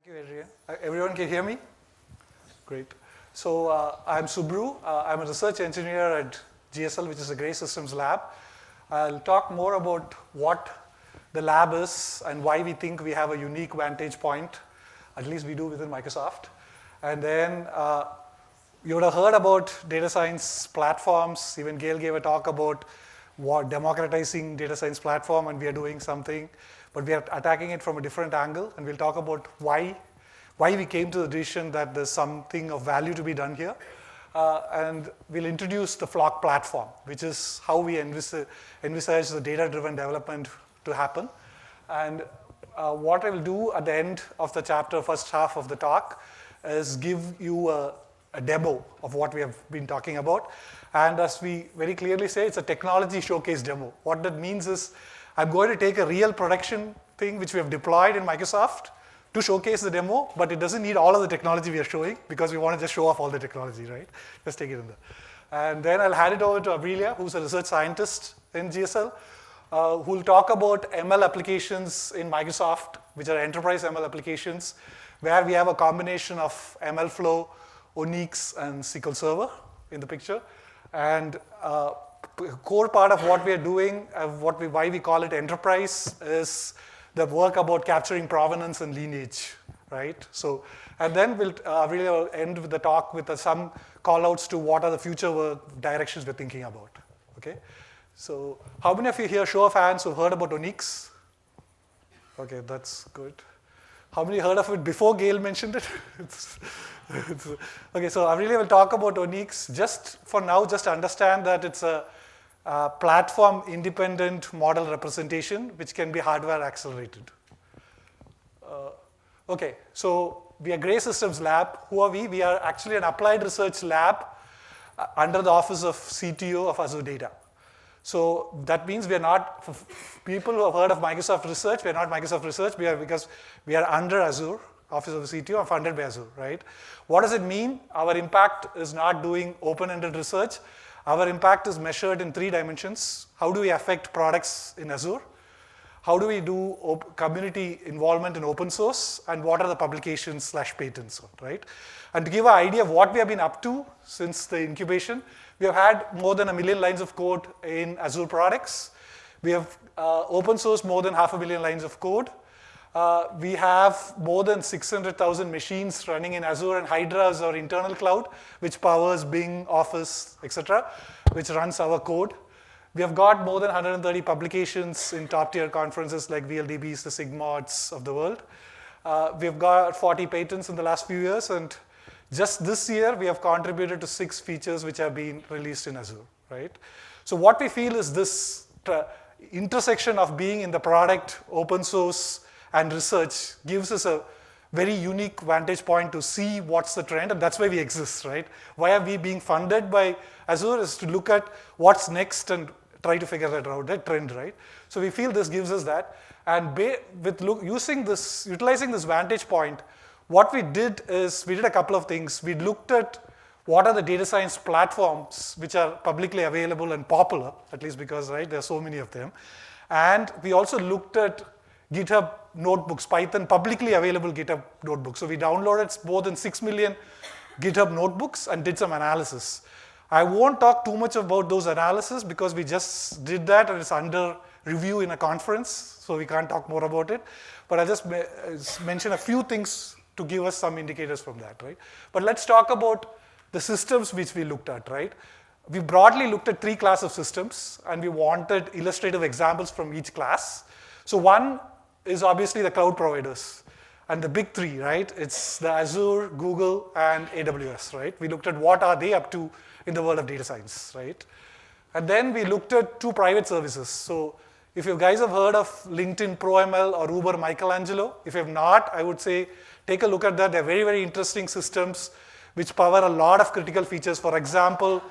Thank you, Adrian. Everyone can hear me? Great. So I'm Subru. I'm a research engineer at GSL, which is a Gray Systems lab. I'll talk more about what the lab is and why we think we have a unique vantage point, at least we do within Microsoft. And then you would have heard about data science platforms. Even Gail gave a talk about democratizing data science platform, and we are doing something, but we are attacking it from a different angle, and we'll talk about why we came to the decision that there's something of value to be done here. And we'll introduce the Flock platform, which is how we envisage the data-driven development to happen. And what I will do at the end of the chapter, first half of the talk, is give you a demo of what we have been talking about. And as we very clearly say, it's a technology showcase demo. What that means is I'm going to take a real production thing which we have deployed in Microsoft to showcase the demo, but it doesn't need all of the technology we are showing because we want to just show off all the technology, right? Just take it in there. And then I'll hand it over to Aprilia, who's a research scientist in GSL, who will talk about ML applications in Microsoft, which are enterprise ML applications, where we have a combination of MLflow, Onyx, and SQL Server in the picture. And core part of what we are doing, why we call it enterprise, is the work about capturing provenance and lineage, right? So, and then we'll really end with the talk with some call-outs to what are the future work directions we're thinking about, okay? So, how many of you here, show of hands, who heard about Onyx? Okay, that's good. How many heard of it before Gail mentioned it? Okay, so I really will talk about Onyx. Just for now, just understand that it's a platform-independent model representation, which can be hardware accelerated. Okay, so we are Gray Systems Lab. Who are we? We are actually an applied research lab under the office of CTO of Azure Data. So that means we are not, for people who have heard of Microsoft Research, we are not Microsoft Research, because we are under Azure, Office of the CTO, and funded by Azure, right? What does it mean? Our impact is not doing open-ended research. Our impact is measured in 3 dimensions. How do we affect products in Azure? How do we do community involvement in open source? And what are the publications/patents, right? And to give an idea of what we have been up to since the incubation, we have had more than 1 million lines of code in Azure products. We have open sourced more than 500,000 lines of code. We have more than 600,000 machines running in Azure, and Hydra is our internal cloud, which powers Bing, Office, etc., which runs our code. We have got more than 130 publications in top-tier conferences like VLDBs, the SIGMODs of the world. We have got 40 patents in the last few years, and just this year, we have contributed to 6 features which have been released in Azure, right? So what we feel is this intersection of being in the product, open source, and research gives us a very unique vantage point to see what's the trend, and that's why we exist, right? Why are we being funded by Azure is to look at what's next and try to figure that out, that trend, right? So we feel this gives us that, and utilizing this vantage point, what we did is we did a couple of things. We looked at what are the data science platforms which are publicly available and popular, at least because, right, there are so many of them. And we also looked at GitHub notebooks, Python publicly available GitHub notebooks. So we downloaded more than 6 million GitHub notebooks and did some analysis. I won't talk too much about those analysis because we just did that and it's under review in a conference, so we can't talk more about it. But I'll just mention a few things to give us some indicators from that, right? But let's talk about the systems which we looked at, right? We broadly looked at 3 classes of systems, and we wanted illustrative examples from each class. So one is obviously the cloud providers, and the big 3, right? It's the Azure, Google, and AWS, right? We looked at what are they up to in the world of data science, right? And then we looked at 2 private services. So if you guys have heard of LinkedIn ProML or Uber Michelangelo, if you have not, I would say take a look at that. They're very, very interesting systems which power a lot of critical features. For example,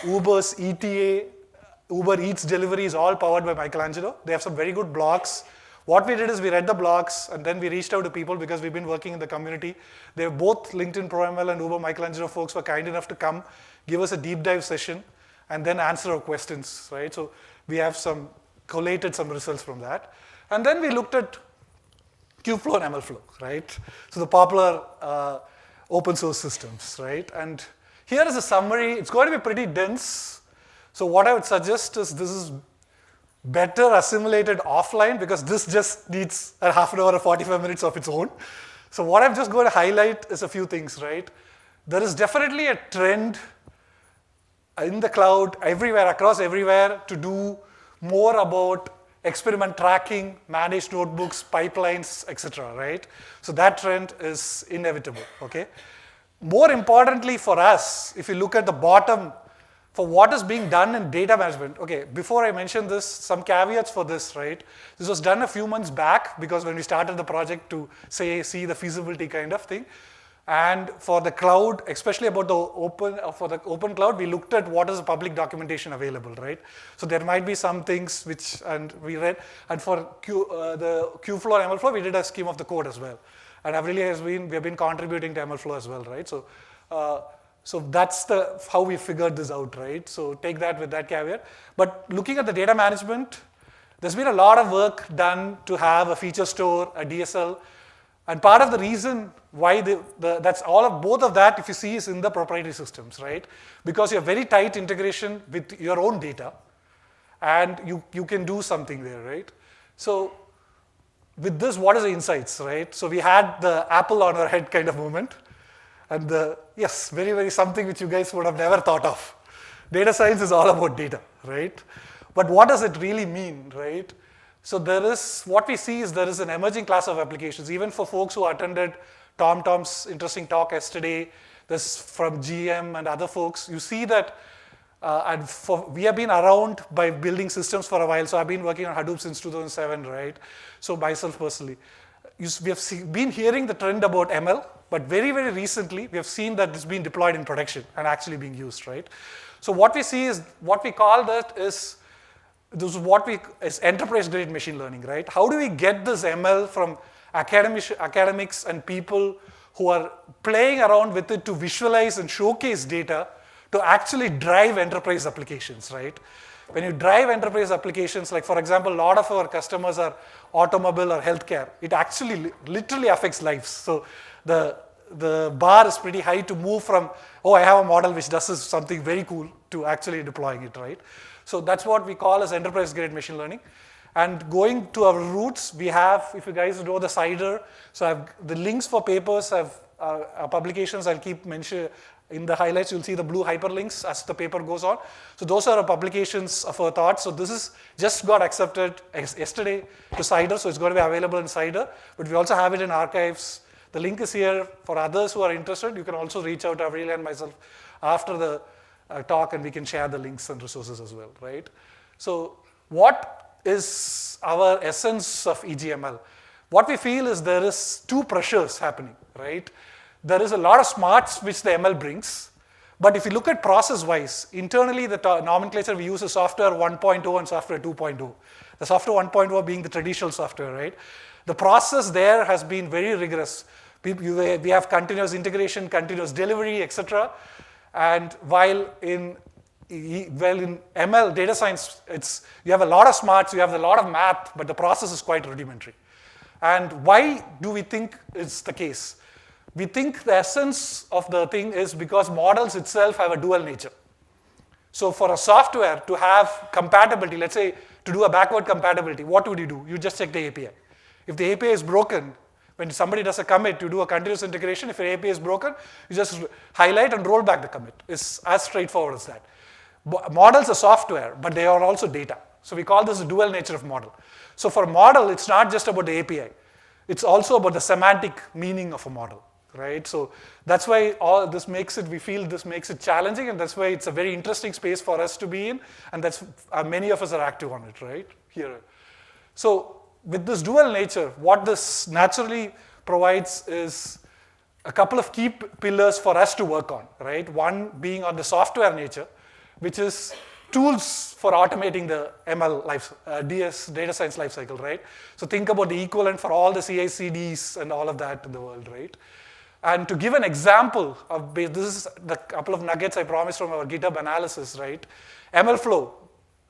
Uber's ETA, Uber Eats delivery is all powered by Michelangelo. They have some very good blogs. What we did is we read the blogs, and then we reached out to people because we've been working in the community. They have both LinkedIn ProML and Uber Michelangelo folks were kind enough to come, give us a deep dive session, and then answer our questions, right? So we have collated some results from that. And then we looked at Kubeflow and MLflow, right? So the popular open source systems, right? And here is a summary. It's going to be pretty dense. So what I would suggest is this is better assimilated offline because this just needs a half an hour or 45 minutes of its own. So what I'm just going to highlight is a few things, right? There is definitely a trend in the cloud, everywhere, across everywhere, to do more about experiment tracking, managed notebooks, pipelines, etc., right? So that trend is inevitable, okay? More importantly for us, if you look at the bottom, for what is being done in data management, okay, before I mention this, some caveats for this, right? This was done a few months back because when we started the project to see the feasibility kind of thing. And for the cloud, especially about the open cloud, we looked at what is the public documentation available, right? So there might be some things which, and we read, and for the Kubeflow and MLflow, we did a scheme of the code as well. And we have been contributing to MLflow as well, right? So that's how we figured this out, right? So take that with that caveat. But looking at the data management, there's been a lot of work done to have a feature store, a DSL, and part of the reason why that's all of both of that, if you see, is in the proprietary systems, right? Because you have very tight integration with your own data, and you can do something there, right? So with this, what is the insights, right? So we had the apple on our head kind of moment, and yes, very, very something which you guys would have never thought of. Data science is all about data, right? But what does it really mean, right? So what we see is there is an emerging class of applications, even for folks who attended Tom's interesting talk yesterday, this from GM and other folks. You see that, we have been around by building systems for a while. So I've been working on Hadoop since 2007, right? So myself personally. We have been hearing the trend about ML, but very, very recently, we have seen that it's been deployed in production and actually being used, right? So what we see is, what we call that is, this is enterprise-grade machine learning, right? How do we get this ML from academics and people who are playing around with it to visualize and showcase data to actually drive enterprise applications, right? When you drive enterprise applications, like for example, a lot of our customers are automobile or healthcare, it actually literally affects lives. So the bar is pretty high to move from, oh, I have a model which does something very cool, to actually deploying it, right? So that's what we call as enterprise-grade machine learning. And going to our roots, we have, if you guys know the CIDR, so the links for papers publications, I'll keep mentioning. In the highlights, you'll see the blue hyperlinks as the paper goes on. So those are our publications of our thoughts. So this is just got accepted yesterday to CIDR, so it's going to be available in CIDR. But we also have it in archives. The link is here for others who are interested. You can also reach out to Avril and myself after the talk, and we can share the links and resources as well, right? So what is our essence of EGML? What we feel is there is two pressures happening, right? There is a lot of smarts which the ML brings, but if you look at process-wise, internally the nomenclature we use is software 1.0 and software 2.0. The software 1.0 being the traditional software, right? The process there has been very rigorous. We have continuous integration, continuous delivery, etc. And while in ML, data science, you have a lot of smarts, you have a lot of math, but the process is quite rudimentary. And why do we think it's the case? We think the essence of the thing is because models itself have a dual nature. So for a software to have compatibility, let's say to do a backward compatibility, what would you do? You just check the API. If the API is broken, when somebody does a commit, you do a continuous integration. If your API is broken, you just highlight and roll back the commit. It's as straightforward as that. Models are software, but they are also data. So we call this the dual nature of model. So for a model, it's not just about the API. It's also about the semantic meaning of a model, right? So that's why we feel this makes it challenging, and that's why it's a very interesting space for us to be in, and that's many of us are active on it, right? Here. So with this dual nature, what this naturally provides is a couple of key pillars for us to work on, right? One being on the software nature, which is tools for automating the ML DS data science lifecycle, right? So think about the equivalent for all the CI/CDs and all of that in the world, right? And to give an example of this is the couple of nuggets I promised from our GitHub analysis, right? MLflow,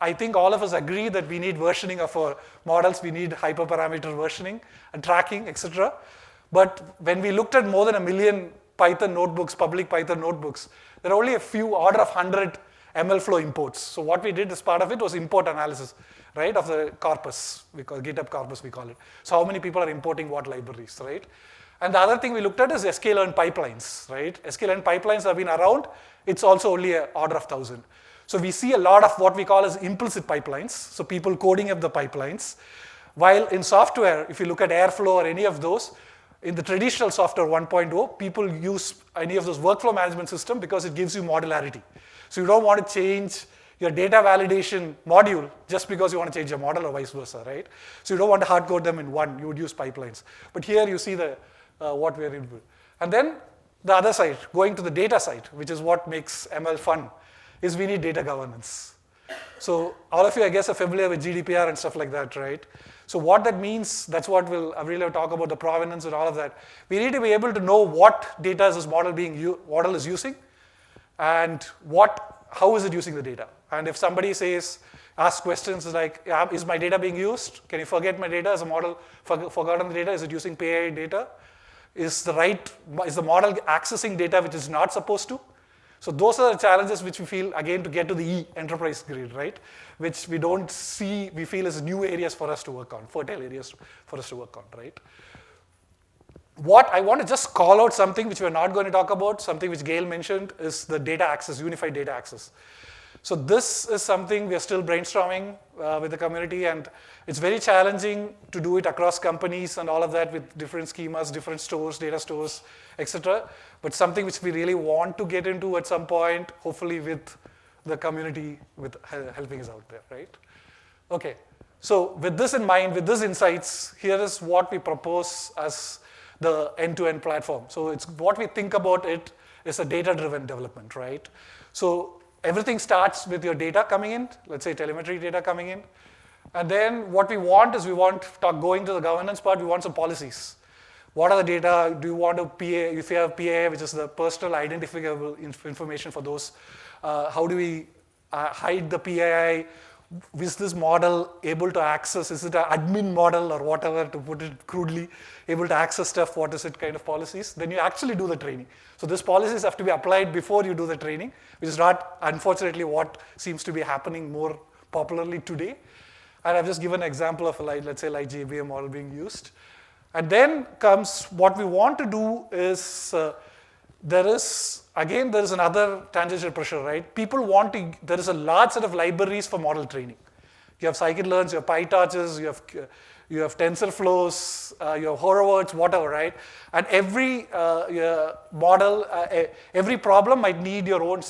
I think all of us agree that we need versioning of our models, we need hyperparameter versioning and tracking, etc. But when we looked at more than 1 million Python notebooks, public Python notebooks, there are only a few, order of 100 MLflow imports. So what we did as part of it was import analysis, right, of the corpus, we call GitHub corpus, we call it. So how many people are importing what libraries, right? And the other thing we looked at is sklearn pipelines, right? sklearn pipelines have been around. It's also only an order of 1,000. So we see a lot of what we call as implicit pipelines, so people coding up the pipelines. While in software, if you look at Airflow or any of those, in the traditional software 1.0, people use any of those workflow management system because it gives you modularity. So you don't want to change your data validation module just because you want to change your model or vice versa, right? So you don't want to hard code them in one, you would use pipelines. But here you see the what we're able to do. And then the other side, going to the data side, which is what makes ML fun, is we need data governance. So all of you, I guess, are familiar with GDPR and stuff like that, right? So what that means, that's what we'll really talk about, the provenance and all of that. We need to be able to know what data is this model is using, and how is it using the data. And if somebody asks questions like, is my data being used? Can you forget my data? Is the model forgotten the data? Is it using PII data? Is the model accessing data which is not supposed to? So those are the challenges which we feel, again, to get to the E, enterprise grade, right? Which we don't see, we feel is new areas for us to work on, fertile areas for us to work on, right? What I want to just call out something which we're not going to talk about, something which Gail mentioned, is the data access, unified data access. So this is something we are still brainstorming with the community, and it's very challenging to do it across companies and all of that with different schemas, different stores, data stores, etc. But something which we really want to get into at some point, hopefully with the community with helping us out there, right? Okay, so with this in mind, with these insights, here is what we propose as the end-to-end platform. So it's what we think about it is a data-driven development, right? So everything starts with your data coming in, let's say telemetry data coming in. And then what we want is going to the governance part, we want some policies. What are the data? Do you want to PA, if you have PA, which is the personal identifiable information for those, how do we hide the PII? Is this model able to access? Is it an admin model or whatever, to put it crudely, able to access stuff? What is it kind of policies? Then you actually do the training. So these policies have to be applied before you do the training, which is not, unfortunately, what seems to be happening more popularly today. And I've just given an example of, let's say, GBM model being used. And then comes what we want to do is, there is another tangential pressure, right? There is a large set of libraries for model training. You have scikit-learns, you have PyTorches, you have TensorFlows, you have Horowords, whatever, right? And every model, every problem might need your own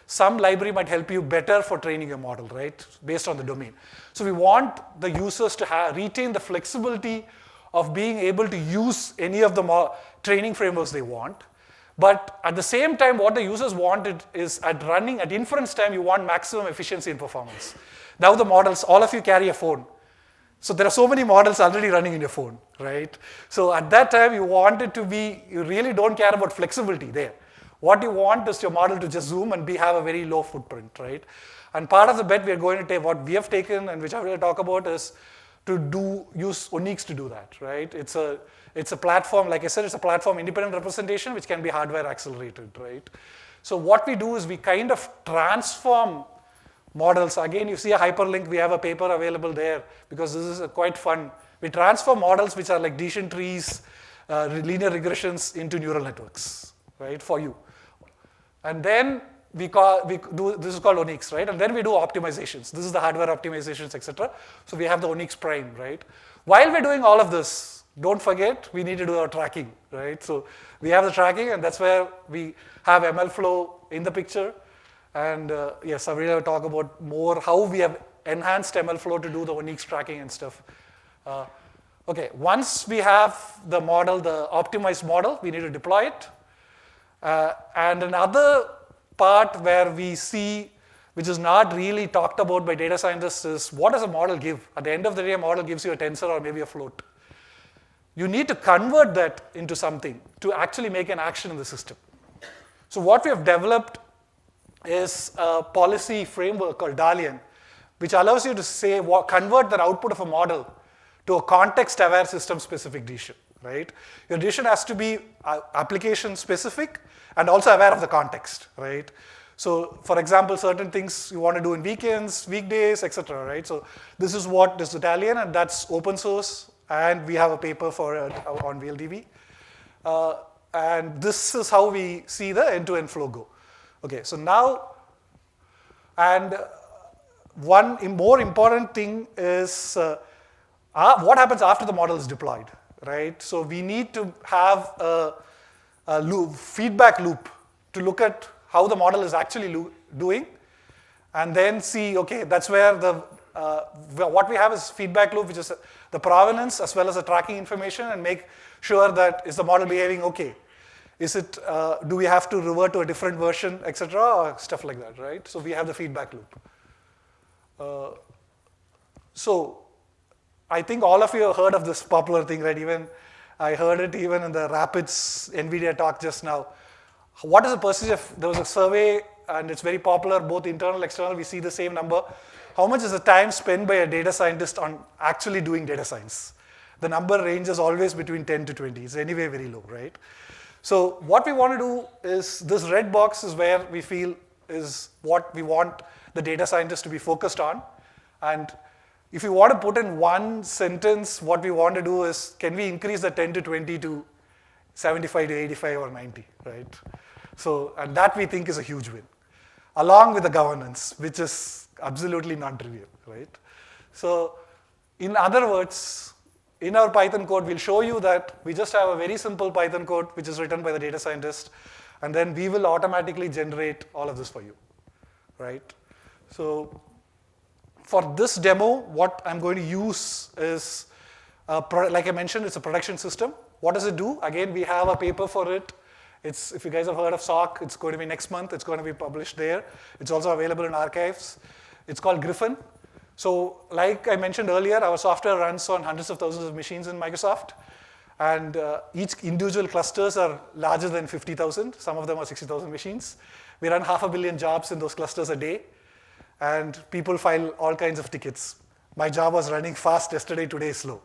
some library might help you better for training your model, right? Based on the domain. So we want the users to retain the flexibility of being able to use any of the training frameworks they want. But at the same time, what the users want is at inference time, you want maximum efficiency and performance. Now the models, all of you carry a phone. So there are so many models already running in your phone, right? So at that time, you really don't care about flexibility there. What you want is your model to just zoom and have a very low footprint, right? And part of the bet we are going to take, what we have taken and which I will talk about, is to use Onyx to do that, right? It's a platform, like I said, it's a platform independent representation which can be hardware accelerated, right? So what we do is we kind of transform models. Again, you see a hyperlink, we have a paper available there because this is quite fun. We transform models which are like decision trees, linear regressions into neural networks, right, for you. And then this is called Onyx, right? And then we do optimizations. This is the hardware optimizations, etc. So we have the Onyx Prime, right? While we're doing all of this, don't forget, we need to do our tracking, right? So we have the tracking, and that's where we have MLflow in the picture. And yes, I will talk about more how we have enhanced MLflow to do the Onyx tracking and stuff. Okay, once we have the model, the optimized model, we need to deploy it. And another part where we see, which is not really talked about by data scientists, is what does a model give? At the end of the day, a model gives you a tensor or maybe a float. You need to convert that into something to actually make an action in the system. So what we have developed is a policy framework called Dalian, which allows you to say, convert the output of a model to a context-aware system-specific decision, right? Your decision has to be application-specific and also aware of the context, right? So, for example, certain things you want to do in weekends, weekdays, etc., right? So, this is what is Italian, and that's open source, and we have a paper for it on VLDB. And this is how we see the end-to-end flow go. Okay, so now, and one more important thing is what happens after the model is deployed, right? So we need to have a feedback loop to look at how the model is actually doing, and then see, okay, that's where what we have is feedback loop, which is the provenance as well as the tracking information, and make sure that is the model behaving okay. Is it, do we have to revert to a different version, etc., or stuff like that, right? So we have the feedback loop. So I think all of you have heard of this popular thing, right? Even I heard it even in the Rapids NVIDIA talk just now. What is the percentage of, there was a survey, and it's very popular, both internal, external, we see the same number. How much is the time spent by a data scientist on actually doing data science? The number ranges always between 10 to 20. It's anyway very low, right? So what we want to do is, this red box is where we feel is what we want the data scientist to be focused on. And if you want to put in one sentence, what we want to do is, can we increase the 10 to 20 to 75 to 85 or 90, right? So, and that we think is a huge win, along with the governance, which is absolutely non-trivial, right? So, in other words, in our Python code, we'll show you that we just have a very simple Python code, which is written by the data scientist, and then we will automatically generate all of this for you, right? So, for this demo, what I'm going to use is, like I mentioned, it's a production system. What does it do? Again, we have a paper for it. It's, if you guys have heard of SOC, it's going to be next month. It's going to be published there. It's also available in archives. It's called Griffin. So like I mentioned earlier, our software runs on hundreds of thousands of machines in Microsoft. And each individual clusters are larger than 50,000. Some of them are 60,000 machines. We run 500 million jobs in those clusters a day. And people file all kinds of tickets. My job was running fast yesterday, today is slow,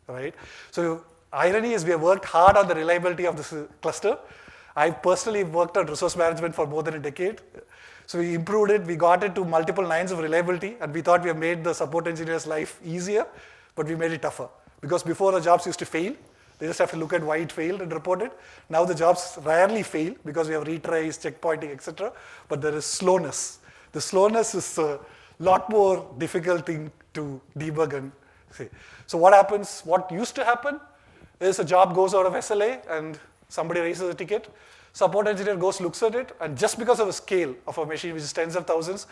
right? So irony is we have worked hard on the reliability of this cluster. I personally worked on resource management for more than a decade. So we improved it, we got it to multiple nines of reliability, and we thought we have made the support engineer's life easier, but we made it tougher. Because before the jobs used to fail, they just have to look at why it failed and report it. Now the jobs rarely fail because we have retries, checkpointing, etc. But there is slowness. The slowness is a lot more difficult thing to debug and say. So what happens, what used to happen is a job goes out of SLA and somebody raises a ticket. Support engineer goes, looks at it, and just because of the scale of a machine, which is tens of thousands,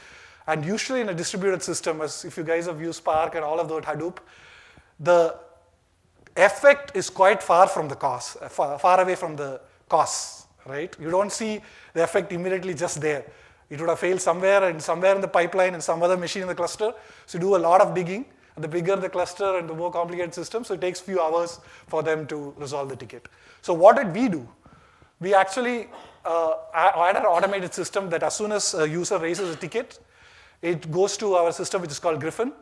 and usually in a distributed system, as if you guys have used Spark and all of those Hadoop, the effect is quite far from the cost, far away from the costs, right? You don't see the effect immediately just there. It would have failed somewhere in the pipeline and some other machine in the cluster. So you do a lot of digging, and the bigger the cluster and the more complicated system, so it takes few hours for them to resolve the ticket. So what did we do? We actually had an automated system that as soon as a user raises a ticket, it goes to our system, which is called Griffin.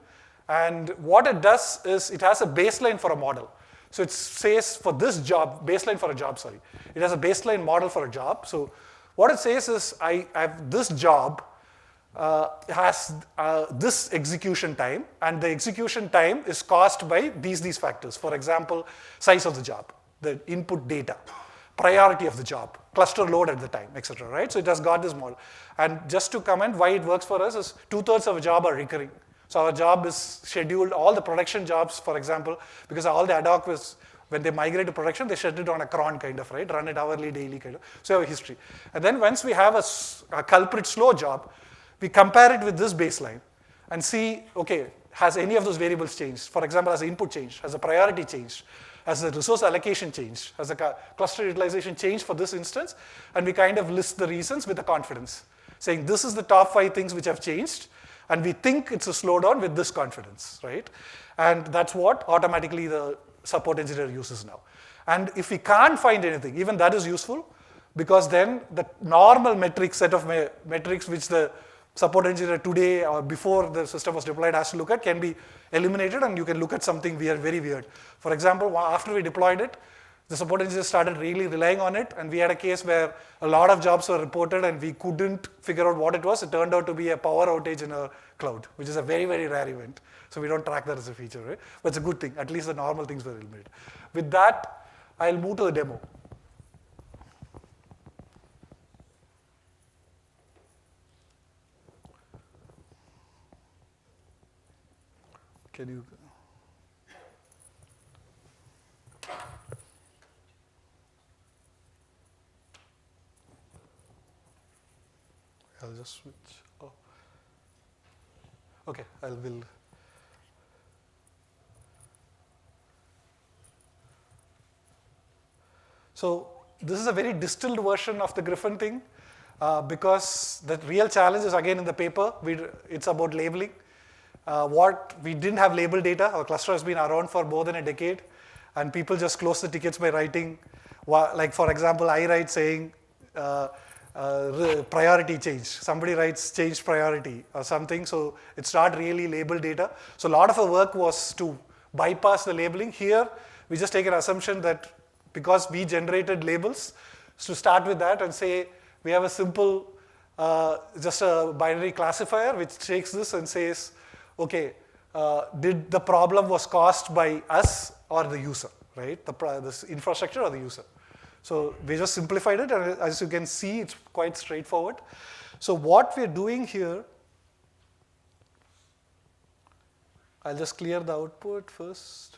And what it does is it has a baseline for a model. So it says for this job, baseline for a job, sorry. It has a baseline model for a job. So what it says is I have this job has this execution time, and the execution time is caused by these factors. For example, size of the job, the input data, priority of the job, cluster load at the time, etc. Right? So it has got this model. And just to comment why it works for us is 2/3 of a job are recurring. So our job is scheduled, all the production jobs, for example, because all the ad hoc was, when they migrate to production, they shut it on a cron kind of, right? Run it hourly, daily kind of. So we have a history. And then once we have a culprit slow job, we compare it with this baseline and see, okay, has any of those variables changed? For example, has the input changed? Has the priority changed? Has the resource allocation changed? Has the cluster utilization changed for this instance? And we kind of list the reasons with the confidence, saying this is the top 5 things which have changed, and we think it's a slowdown with this confidence, right? And that's what automatically the support engineer uses now. And if we can't find anything, even that is useful, because then the normal metric set of metrics which the support engineer today or before the system was deployed has to look at can be eliminated, and you can look at something very weird. For example, after we deployed it, the support engineer started really relying on it, and we had a case where a lot of jobs were reported and we couldn't figure out what it was. It turned out to be a power outage in a cloud, which is a very rare event. So we don't track that as a feature, right? But it's a good thing. At least the normal things were eliminated. With that, I'll move to the demo. Can you? I'll just switch. Oh. Okay, I will. So this is a very distilled version of the Griffin thing, because the real challenge is again in the paper. It's about labeling. What we didn't have label data. Our cluster has been around for more than a decade, and people just close the tickets by writing, like for example, I write saying priority change. Somebody writes change priority or something, so it's not really label data. So a lot of our work was to bypass the labeling. Here, we just take an assumption that because we generated labels, to start with that and say we have a simple, just a binary classifier which takes this and says, okay, did the problem was caused by us or the user, right? This infrastructure or the user. So we just simplified it, and as you can see, it's quite straightforward. So what we're doing here, I'll just clear the output first.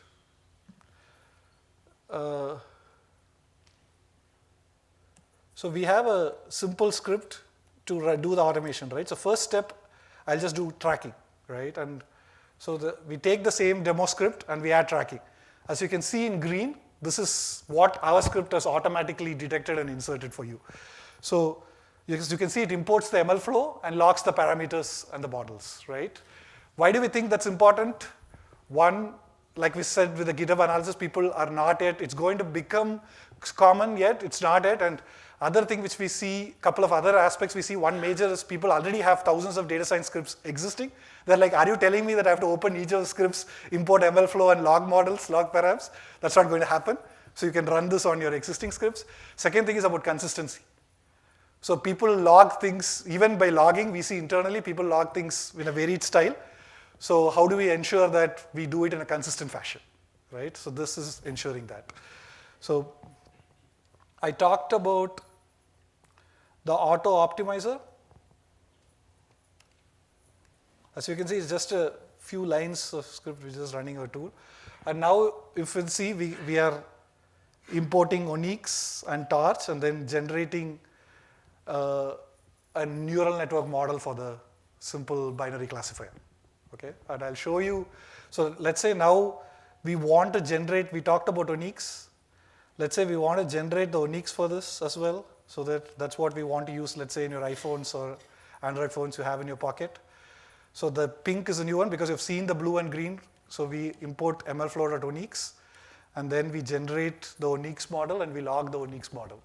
So we have a simple script to do the automation, right? So first step, I'll just do tracking, right? And so we take the same demo script and we add tracking. As you can see in green, this is what our script has automatically detected and inserted for you. So you can see it imports the MLflow and logs the parameters and the models, right? Why do we think that's important? One, like we said with the GitHub analysis, people are not yet, it's going to become common yet, it's not yet. And other thing which we see, couple of other aspects we see, one major is people already have thousands of data science scripts existing. They're like, are you telling me that I have to open each of the scripts, import MLflow and log models, log params? That's not going to happen. So you can run this on your existing scripts. Second thing is about consistency. So people log things, even by logging, we see internally people log things in a varied style. So how do we ensure that we do it in a consistent fashion, right? So this is ensuring that. So I talked about the auto optimizer. As you can see, it's just a few lines of script which is running our tool. And now, if you see, we are importing Onyx and Torch and then generating a neural network model for the simple binary classifier. Okay, and I'll show you. So let's say now we want to generate, we talked about Onyx. Let's say we want to generate the Onyx for this as well. So that's what we want to use, let's say in your iPhones or Android phones you have in your pocket. So the pink is a new one because you've seen the blue and green. So we import MLflow.onyx, and then we generate the Onyx model and we log the Onyx model.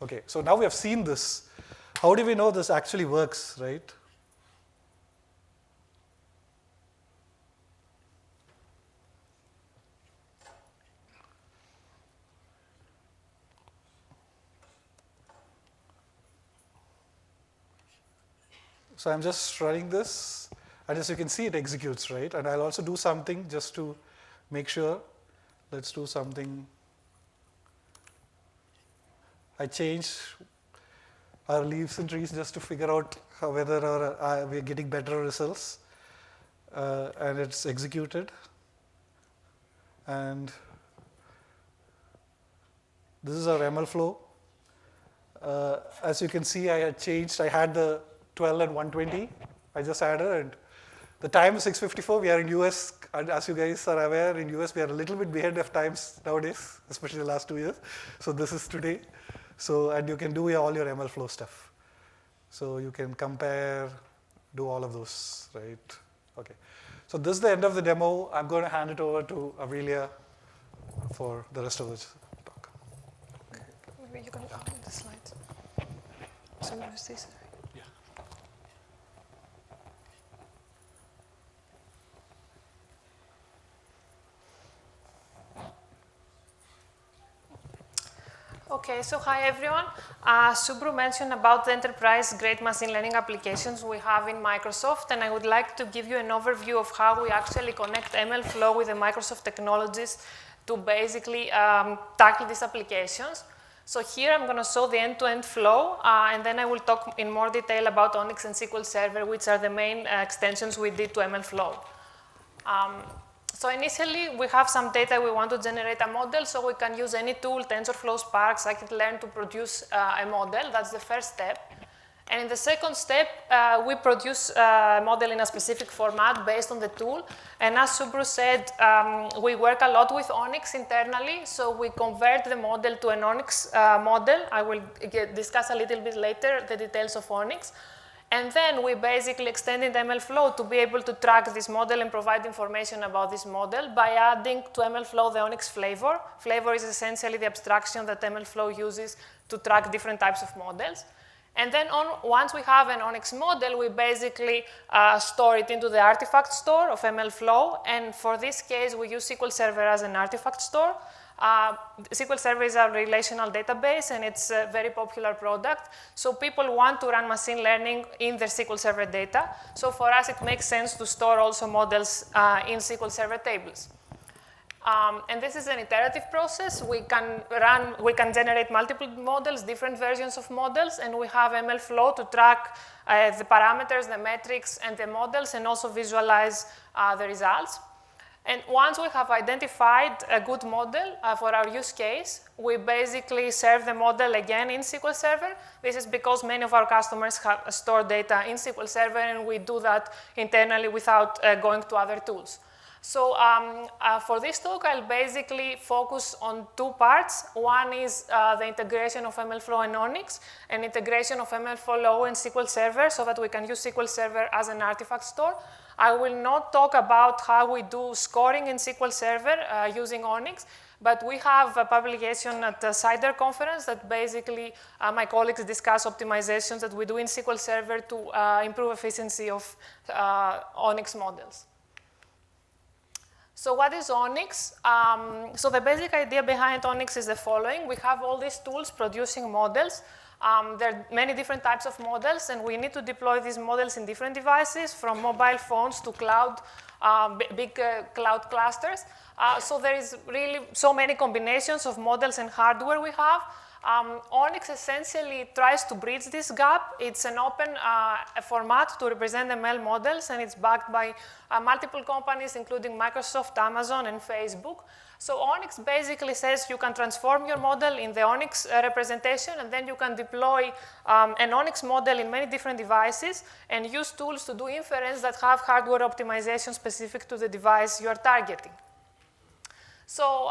Okay, so now we have seen this. How do we know this actually works, right? So I'm just running this, and as you can see, it executes, right? And I'll also do something just to make sure. Let's do something. I changed our leaves and trees just to figure out whether we're getting better results. And it's executed. And this is our MLflow. As you can see, I had changed. I had the 12 and 120. I just added, and the time is 6:54. We are in US, and as you guys are aware, in US we are a little bit behind of times nowadays, especially the last 2 years. So this is today. So, and you can do all your MLflow stuff. So you can compare, do all of those, right? Okay. So this is the end of the demo. I'm going to hand it over to Aurelia for the rest of the talk. Okay. Maybe you can open the slides. So use this. Yeah. Okay, so hi everyone. Subru mentioned about the enterprise-grade machine learning applications we have in Microsoft, and I would like to give you an overview of how we actually connect MLflow with the Microsoft technologies to basically tackle these applications. So here I'm going to show the end-to-end flow, and then I will talk in more detail about Onyx and SQL Server, which are the main extensions we did to MLflow. So initially, we have some data we want to generate a model, so we can use any tool, TensorFlow, Spark, scikit-learn to produce a model. That's the first step. And in the second step, we produce a model in a specific format based on the tool. And as Subru said, we work a lot with Onyx internally, so we convert the model to an Onyx model. I will discuss a little bit later the details of Onyx. And then we basically extended MLflow to be able to track this model and provide information about this model by adding to MLflow the Onyx flavor. Flavor is essentially the abstraction that MLflow uses to track different types of models. And then once we have an Onyx model, we basically store it into the artifact store of MLflow. And for this case, we use SQL Server as an artifact store. SQL Server is a relational database, and it's a very popular product. So people want to run machine learning in their SQL Server data. So for us, it makes sense to store also models in SQL Server tables. And this is an iterative process. We can generate multiple models, different versions of models, and we have MLflow to track the parameters, the metrics, and the models, and also visualize the results. And once we have identified a good model for our use case, we basically serve the model again in SQL Server. This is because many of our customers have stored data in SQL Server, and we do that internally without going to other tools. So for this talk, I'll basically focus on two parts. One is the integration of MLflow and Onyx, and integration of MLflow and SQL Server so that we can use SQL Server as an artifact store. I will not talk about how we do scoring in SQL Server using Onyx, but we have a publication at the CIDR conference that basically my colleagues discuss optimizations that we do in SQL Server to improve efficiency of Onyx models. So what is Onyx? So the basic idea behind Onyx is the following. We have all these tools producing models. There are many different types of models, and we need to deploy these models in different devices, from mobile phones to cloud, big cloud clusters. So there is really so many combinations of models and hardware we have. Onyx essentially tries to bridge this gap. It's an open format to represent ML models, and it's backed by multiple companies, including Microsoft, Amazon, and Facebook. So Onyx basically says you can transform your model in the Onyx representation, and then you can deploy an Onyx model in many different devices and use tools to do inference that have hardware optimization specific to the device you are targeting. So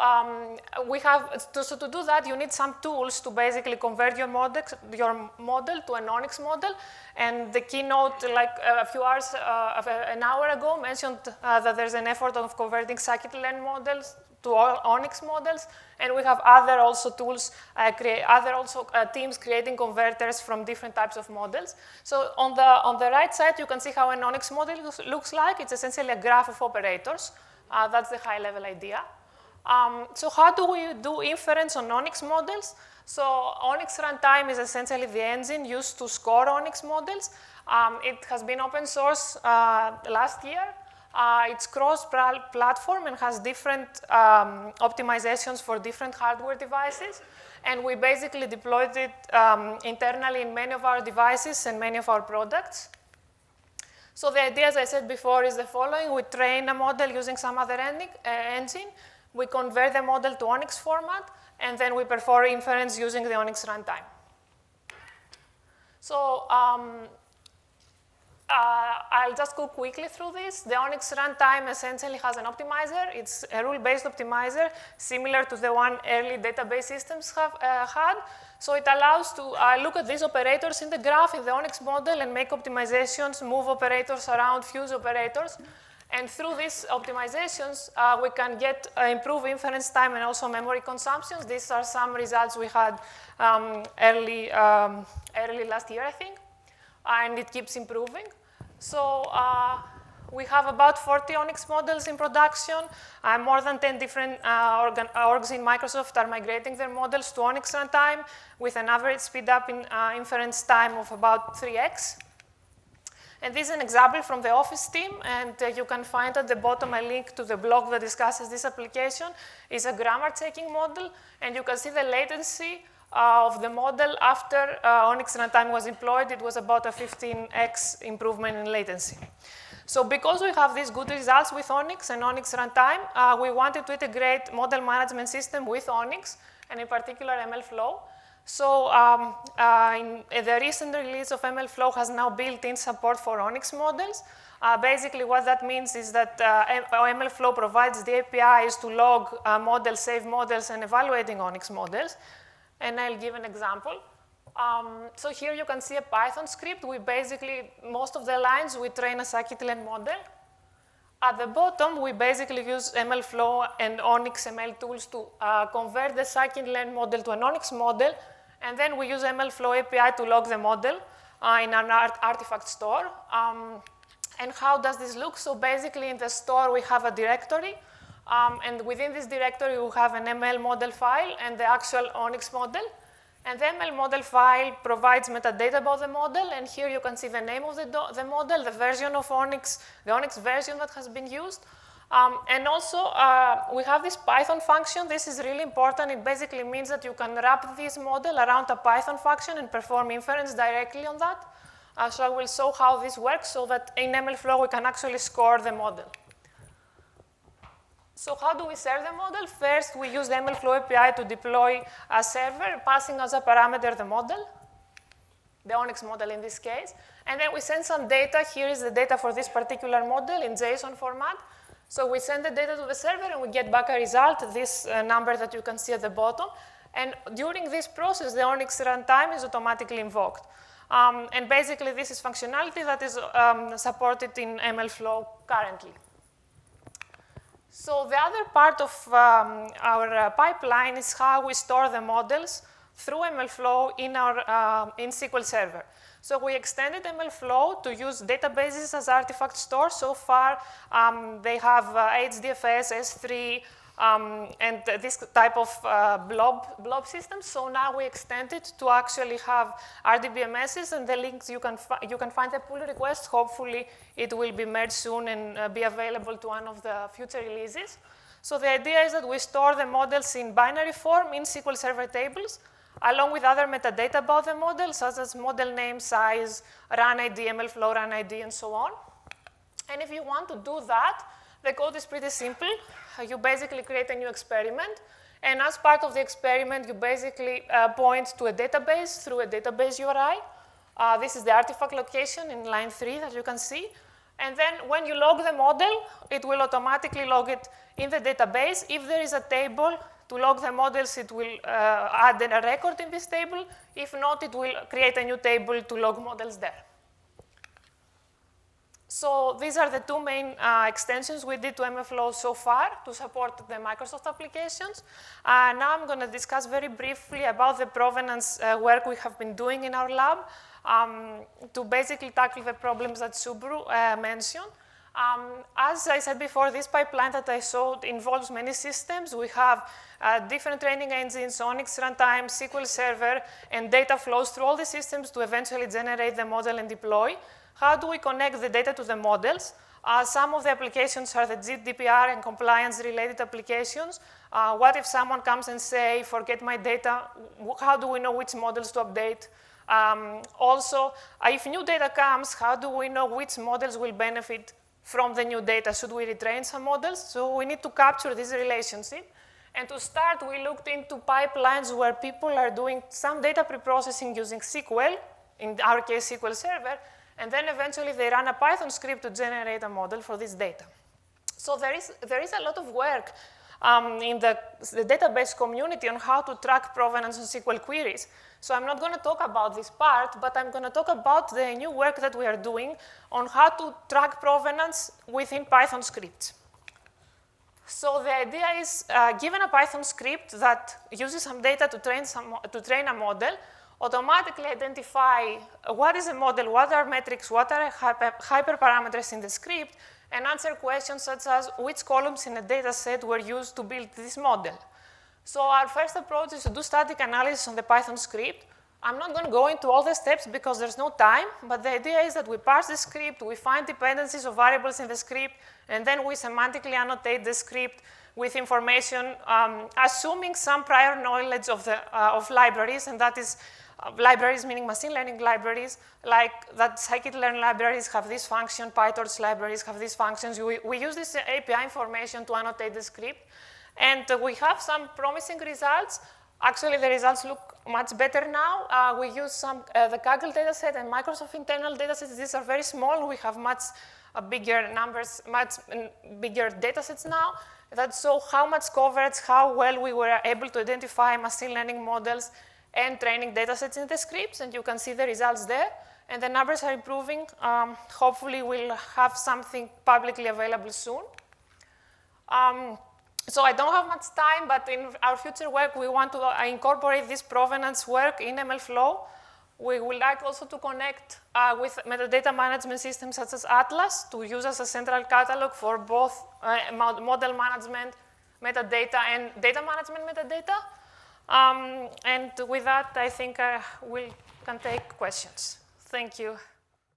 so to do that, you need some tools to basically convert your model to an Onyx model. And the keynote, like a few hours, an hour ago, mentioned that there's an effort of converting scikit-learn models to Onyx models, and we have other also tools, teams creating converters from different types of models. So on the right side, you can see how an Onyx model looks like. It's essentially a graph of operators. That's the high-level idea. So how do we do inference on Onyx models? So ONNX Runtime is essentially the engine used to score Onyx models. It has been open source last year. It's cross-platform and has different optimizations for different hardware devices. And we basically deployed it internally in many of our devices and many of our products. So the idea, as I said before, is the following. We train a model using some other engine. We convert the model to Onyx format, and then we perform inference using the ONNX Runtime. So I'll just go quickly through this. The ONNX Runtime essentially has an optimizer. It's a rule-based optimizer, similar to the one early database systems have had. So it allows to look at these operators in the graph in the ONNX model and make optimizations, move operators around, fuse operators. And through these optimizations, we can get improve inference time and also memory consumptions. These are some results we had early last year, I think. And it keeps improving. So We have about 40 Onyx models in production. More than 10 different orgs in Microsoft are migrating their models to ONNX Runtime with an average speed up in inference time of about 3x. And this is an example from the Office team, and you can find at the bottom a link to the blog that discusses this application. It's a grammar checking model, and you can see the latency of the model after ONNX Runtime was deployed. It was about a 15x improvement in latency. So because we have these good results with Onyx and ONNX Runtime, we wanted to integrate model management system with Onyx, and in particular MLflow. So in the recent release of MLflow has now built-in support for Onyx models. Basically, what that means is that MLflow provides the APIs to log models, save models, and evaluating Onyx models. And I'll give an example. So here you can see a Python script. We basically, most of the lines, we train a scikit-learn model. At the bottom, we basically use MLflow and Onyx ML tools to convert the scikit-learn model to an Onyx model. And then we use MLflow API to log the model in an artifact store. And how does this look? So basically, in the store, we have a directory. And within this directory, we have an ML model file and the actual Onyx model. And the ML model file provides metadata about the model. And here you can see the name of the model, the version of Onyx, the Onyx version that has been used. And also, we have this Python function. This is really important. It basically means that you can wrap this model around a Python function and perform inference directly on that. So I will show how this works so that in MLflow, we can actually score the model. So how do we serve the model? First, we use the MLflow API to deploy a server, passing as a parameter the model, the Onyx model in this case. And then we send some data. Here is the data for this particular model in JSON format. So we send the data to the server, and we get back a result, this number that you can see at the bottom. And during this process, the Onyx runtime is automatically invoked. And basically, this is functionality that is supported in MLflow currently. So the other part of our pipeline is how we store the models through MLflow in SQL Server. So we extended MLflow to use databases as artifact store. So far, they have HDFS, S3, and this type of blob systems. So now we extend it to actually have RDBMSs, and the links you can find the pull request. Hopefully, it will be merged soon and be available to one of the future releases. So the idea is that we store the models in binary form in SQL Server tables, along with other metadata about the model, such as model name, size, run ID, MLflow run ID, and so on. And if you want to do that, the code is pretty simple. You basically create a new experiment. And as part of the experiment, you basically point to a database through a database URI. This is the artifact location in line 3 that you can see. And then when you log the model, it will automatically log it in the database. If there is a table to log the models, it will add a record in this table. If not, it will create a new table to log models there. So these are the two main extensions we did to MLflow so far to support the Microsoft applications. Now I'm going to discuss very briefly about the provenance work we have been doing in our lab to basically tackle the problems that Subru mentioned. As I said before, this pipeline that I showed involves many systems. We have different training engines, Onyx Runtime, SQL Server, and data flows through all the systems to eventually generate the model and deploy. How do we connect the data to the models? Some of the applications are the GDPR and compliance-related applications. What if someone comes and say, forget my data? How do we know which models to update? Also, if new data comes, how do we know which models will benefit from the new data? Should we retrain some models? So we need to capture this relationship. And to start, we looked into pipelines where people are doing some data preprocessing using SQL, in our case, SQL Server, and then eventually they run a Python script to generate a model for this data. So there is a lot of work in the database community on how to track provenance on SQL queries. So I'm not going to talk about this part, but I'm going to talk about the new work that we are doing on how to track provenance within Python scripts. So the idea is, given a Python script that uses some data to train a model, automatically identify what is a model, what are metrics, what are hyperparameters in the script, and answer questions such as which columns in a data set were used to build this model. So our first approach is to do static analysis on the Python script. I'm not going to go into all the steps because there's no time, but the idea is that we parse the script, we find dependencies of variables in the script, and then we semantically annotate the script with information, assuming some prior knowledge of libraries, and that is libraries meaning machine learning libraries, like that scikit-learn libraries have this function, PyTorch libraries have these functions. We use this API information to annotate the script, and we have some promising results. Actually, the results look much better now. We use the Kaggle dataset and Microsoft internal datasets. These are very small. We have much bigger numbers, much bigger datasets now that show how much coverage, how well we were able to identify machine learning models and training datasets in the scripts, and you can see the results there. And the numbers are improving. Hopefully, we'll have something publicly available soon. So I don't have much time, but in our future work, we want to incorporate this provenance work in MLflow. We would like also to connect with metadata management systems such as Atlas to use as a central catalog for both model management metadata and data management metadata. And with that, I think we can take questions. Thank you.